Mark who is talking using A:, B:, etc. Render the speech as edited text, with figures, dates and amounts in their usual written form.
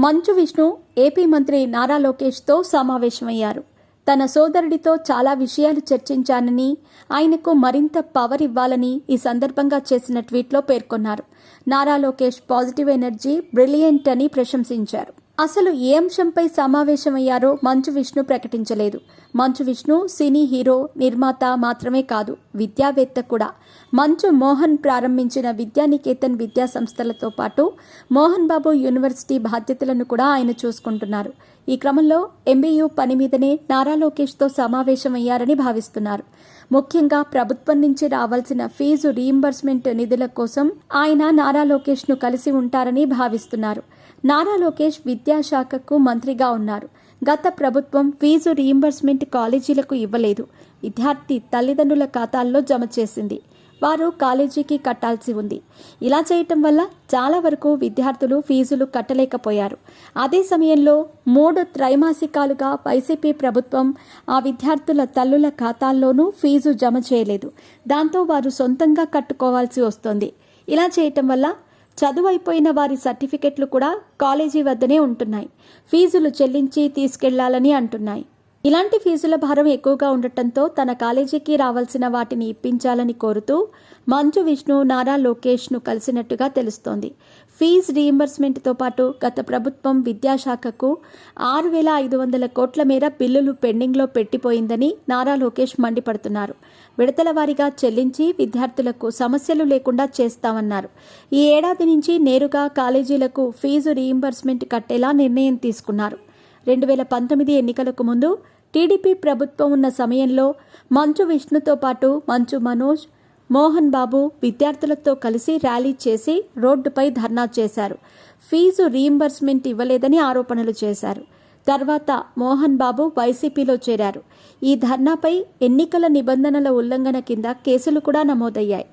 A: Manchu Vishnu AP మంత్రి నారా లోకేష్తో సమావేశమయ్యారు. తన సోదరుడితో చాలా విషయాలు చర్చించానని, ఆయనకు మరింత పవర్ ఇవ్వాలని ఈ సందర్భంగా చేసిన ట్వీట్లో పేర్కొన్నారు. Nara Lokesh positive energy brilliant అని ప్రశంసించారు. అసలు ఏ అంశంపై సమావేశమయ్యారో మంచు విష్ణు ప్రకటించలేదు. మంచు విష్ణు సినీ హీరో, నిర్మాత మాత్రమే కాదు, విద్యావేత్త కూడా. మంచు మోహన్ ప్రారంభించిన విద్యానికేతన్ విద్యా సంస్థలతో పాటు మోహన్ బాబు యూనివర్సిటీ బాధ్యతలను కూడా ఆయన చూసుకుంటున్నారు. ఈ క్రమంలో ఎంబీయూ పని మీదనే నారా లోకేష్తో సమావేశమయ్యారని భావిస్తున్నారు. ముఖ్యంగా ప్రభుత్వం నుంచి రావాల్సిన ఫీజు రీయింబర్స్మెంట్ నిధుల కోసం ఆయన నారా లోకేష్ను కలిసి ఉంటారని భావిస్తున్నారు. నారా లోకేష్ విద్యాశాఖకు మంత్రిగా ఉన్నారు. గత ప్రభుత్వం ఫీజు రీయింబర్స్మెంట్ కాలేజీలకు ఇవ్వలేదు. విద్యార్థి తల్లిదండ్రుల ఖాతాల్లో జమ చేసింది. వారు కాలేజీకి కట్టాల్సి ఉంది. ఇలా చేయటం వల్ల చాలా వరకు విద్యార్థులు ఫీజులు కట్టలేకపోయారు. అదే సమయంలో 3 త్రైమాసికాలుగా వైసీపీ ప్రభుత్వం ఆ విద్యార్థుల తల్లుల ఖాతాల్లోనూ ఫీజు జమ చేయలేదు. దాంతో వారు సొంతంగా కట్టుకోవాల్సి వస్తోంది. ఇలా చేయటం వల్ల చదువు అయిపోయిన వారి సర్టిఫికెట్లు కూడా కాలేజీ వద్దనే ఉంటున్నాయి. ఫీజులు చెల్లించి తీసుకెళ్లాలని అంటున్నాయి. ఇలాంటి ఫీజుల భారం ఎక్కువగా ఉండటంతో తన కాలేజీకి రావాల్సిన వాటిని ఇప్పించాలని కోరుతూ మంచు విష్ణు నారా లోకేష్ను కలిసినట్టుగా తెలుస్తోంది. ఫీజు రీయింబర్స్మెంట్తో పాటు గత ప్రభుత్వం విద్యాశాఖకు 6,500 కోట్ల మేర బిల్లులు పెండింగ్లో పెట్టిపోయిందని నారా లోకేష్ మండిపడుతున్నారు. విడతల వారీగా చెల్లించి విద్యార్థులకు సమస్యలు లేకుండా చేస్తామన్నారు. ఈ ఏడాది నుంచి నేరుగా కాలేజీలకు ఫీజు రీయింబర్స్మెంట్ కట్టేలా నిర్ణయం తీసుకున్నారు. 2019 ఎన్నికలకు ముందు టీడీపీ ప్రభుత్వం ఉన్న సమయంలో మంచు విష్ణుతో పాటు మంచు మనోజ్, మోహన్ బాబు విద్యార్థులతో కలిసి ర్యాలీ చేసి రోడ్డుపై ధర్నా చేశారు. ఫీజు రీయింబర్స్మెంట్ ఇవ్వలేదని ఆరోపణలు చేశారు. తర్వాత మోహన్ బాబు వైసీపీలో చేరారు. ఈ ధర్నాపై ఎన్నికల నిబంధనల ఉల్లంఘన కింద కేసులు కూడా నమోదయ్యాయి.